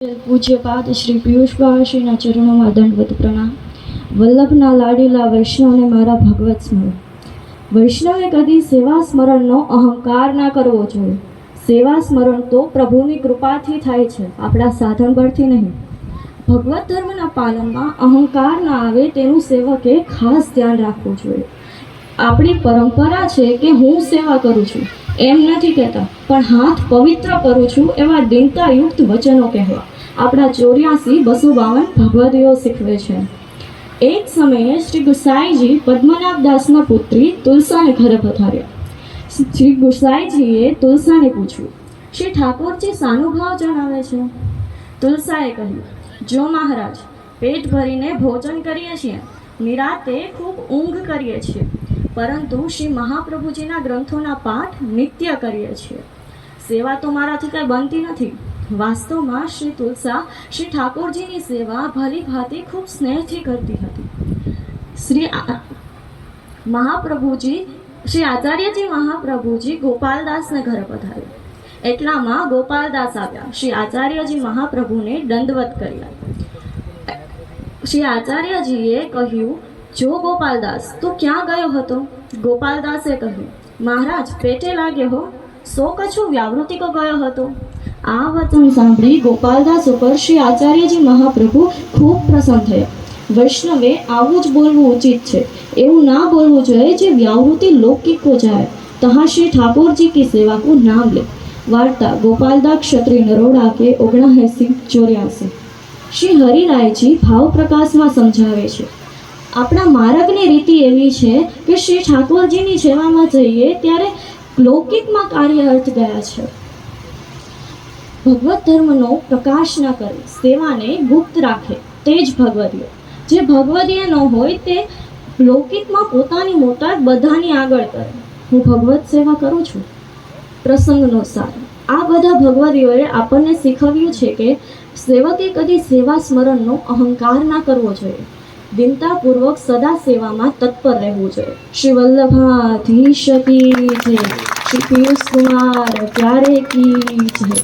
પૂજ્યપાદ શ્રી પિયુષભાઈશ્રીના ચરણોમાં દંડવત પ્રણામ. વલ્લભના લાડીલા વૈષ્ણવને મારા ભગવત સ્મરણ. વૈષ્ણવે કદી સેવા સ્મરણનો અહંકાર ના કરવો જોઈએ. સેવા સ્મરણ તો પ્રભુની કૃપાથી થાય છે, આપણા સાધન બળથી નહીં. ભગવત ધર્મના પાલનમાં અહંકાર ના આવે તેનું સેવકે ખાસ ધ્યાન રાખવું જોઈએ. આપણી પરંપરા છે કે હું સેવા કરું છું એમ નથી કહેતા, પણ હાથ પવિત્ર કરું છું એવા દિનતાયુક્ત વચનો કહેવા આપણા 84-252 ભગવદીઓ શીખવે છે. એક સમયે શ્રી ગુસાઈજી પદ્મનાભદાસના પુત્રી તુલસાને ઘરે પધાર્યા. શ્રી ગુસાઈજીએ તુલસાને પૂછ્યું, શ્રી ઠાકોરજી શાનો ભાવ જણાવે છે? તુલસાએ કહ્યું, જો મહારાજ, પેટ ભરીને ભોજન કરીએ છીએ, નિરાતે ખૂબ ઊંઘ કરીએ છીએ, પરંતુ શ્રી મહાપ્રભુજીના ગ્રંથોના પાઠ નિત્ય કરીએ છીએ. સેવા તો મારાથી કંઈ બનતી નથી. વાસ્તવમાં શ્રી તુલસા શ્રી ઠાકોરજીની સેવા ભલી ભાંતિ ખૂબ સ્નેહથી કરતી હતી. શ્રી આચાર્યજી મહાપ્રભુજી ગોપાલદાસને ઘરે પધાર્યા. એટલામાં ગોપાલદાસ આવ્યા. શ્રી આચાર્યજી મહાપ્રભુને દંડવત કર્યા. શ્રી આચાર્યજીએ કહ્યું, જો ગોપાલદાસ, તું ક્યાં ગયો હતો? ગોપાલદાસે કહ્યું, મહારાજ, પેટે લાગ્યો હો, સો કછું વ્યાવૃતિકો ગયો હતો. આ વચન સાંભળી ગોપાલદાસ ઉપર શ્રી આચાર્યજી મહાપ્રભુ ખૂબ પ્રસન્ન થયા. વૈષ્ણવે આવું જ બોલવું ઉચિત છે, એવું ના બોલવું જોઈએ જે વ્યાવૃતિ લૌकिक को जाए. तहाँ श्री ठाकुर जी की सेवा को नाम ले. वार्ता गोपालदास क्षत्रिय नरोड़ा के 79-84. શ્રી હરિરાયજી ભાવ પ્રકાશમાં સમજાવે છે, આપણા માર્ગની રીતિ એવી છે કે શ્રી ઠાકોરજીની સેવામાં જઈએ ત્યારે લૌકિકમાં કાર્ય અર્થ ગયા છે. ભગવત ધર્મનો પ્રકાશ ન કરે, સેવાને ગુપ્ત રાખે, તે જ ભગવદીય. જે ભગવદીય ન હોય તે લૌકિકમાં પોતાની મોટાત બધાની આગળ કરે. હું ભગવત સેવા કરું છું. પ્રસંગનો સાર. આ બધા ભગવદીઓએ આપણને શીખવ્યું છે કે સેવકે કદી સેવા સ્મરણનો અહંકાર ના કરવો જોઈએ. દિનતાપૂર્વક સદા સેવામાં તત્પર રહેવું જોઈએ. શ્રી વલ્લભાધીશ કી જય. શ્રી પિયુષ કુમાર પ્યારે કી જય.